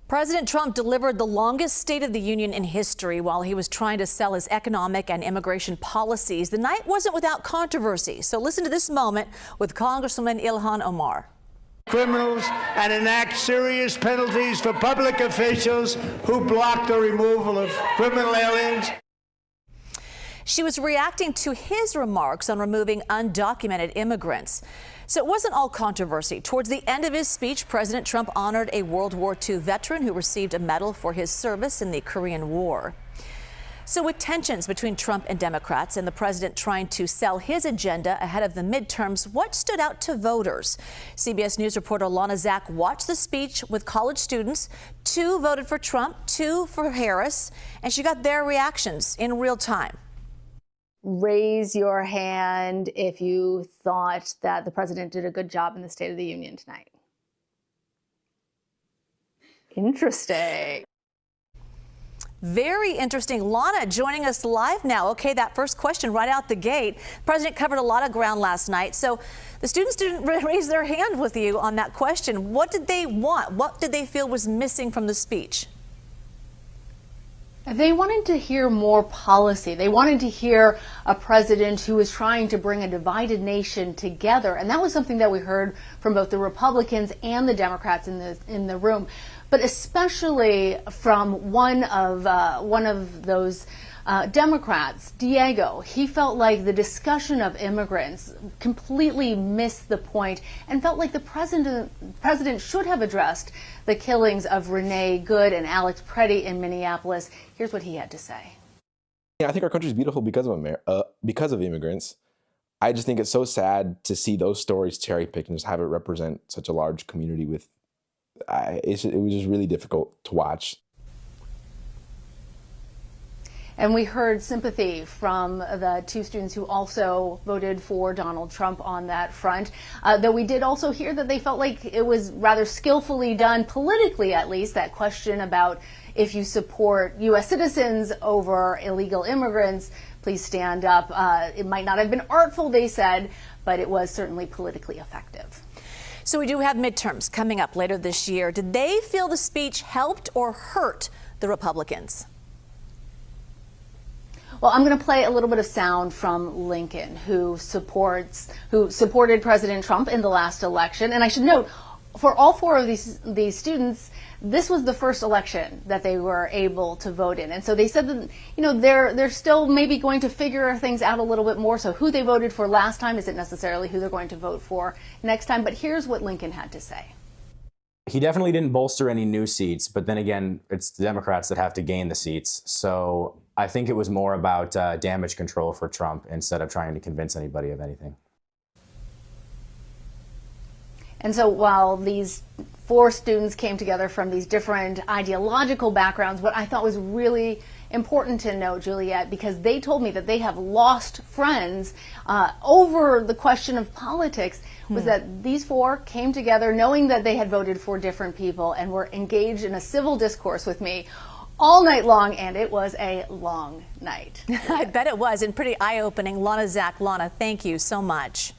President Trump delivered the longest State of the Union in history while he was trying to sell his economic and immigration policies. The night wasn't without controversy. So listen to this moment with Congresswoman Ilhan Omar. Criminals and enact serious penalties for public officials who block the removal of criminal aliens. She was reacting to his remarks on removing undocumented immigrants. So it wasn't all controversy. Towards the end of his speech, President Trump honored a World War II veteran who received a medal for his service in the Korean War. So with tensions between Trump and Democrats and the president trying to sell his agenda ahead of the midterms, what stood out to voters? CBS News reporter Lana Zak watched the speech with college students. 2 voted for Trump, 2 for Harris, and she got their reactions in real time. Raise your hand if you thought that the president did a good job in the State of the Union tonight. Interesting. Very interesting. Lana joining us live now. Okay, that first question right out the gate. The president covered a lot of ground last night. So the students didn't raise their hand with you on that question. What did they want? What did they feel was missing from the speech? They wanted to hear more policy. They wanted to hear a president who was trying to bring a divided nation together. And that was something that we heard from both the Republicans and the Democrats in the room, but especially from one of those Democrats, Diego. He felt like the discussion of immigrants completely missed the point and felt like the president should have addressed the killings of Renee Good and Alex Preddy in Minneapolis. Here's what he had to say. Yeah, I think our country is beautiful because of immigrants. I just think it's so sad to see those stories cherry picked and just have it represent such a large community. It was just really difficult to watch. And we heard sympathy from the 2 students who also voted for Donald Trump on that front. Though we did also hear that they felt like it was rather skillfully done, politically at least, that question about if you support U.S. citizens over illegal immigrants, please stand up. It might not have been artful, they said, but it was certainly politically effective. So we do have midterms coming up later this year. Did they feel the speech helped or hurt the Republicans? Well, I'm going to play a little bit of sound from Lincoln, who supported President Trump in the last election. And I should note, for all 4 of these students, this was the first election that they were able to vote in. And so they said that, they're still maybe going to figure things out a little bit more. So who they voted for last time isn't necessarily who they're going to vote for next time. But here's what Lincoln had to say. He definitely didn't bolster any new seats, but then again, it's the Democrats that have to gain the seats. So I think it was more about damage control for Trump instead of trying to convince anybody of anything. And so while these 4 students came together from these different ideological backgrounds, what I thought was really important to note, Juliet, because they told me that they have lost friends over the question of politics, was that these 4 came together knowing that they had voted for different people and were engaged in a civil discourse with me all night long, and it was a long night. I bet it was, and pretty eye-opening. Lana Zak, Lana, thank you so much.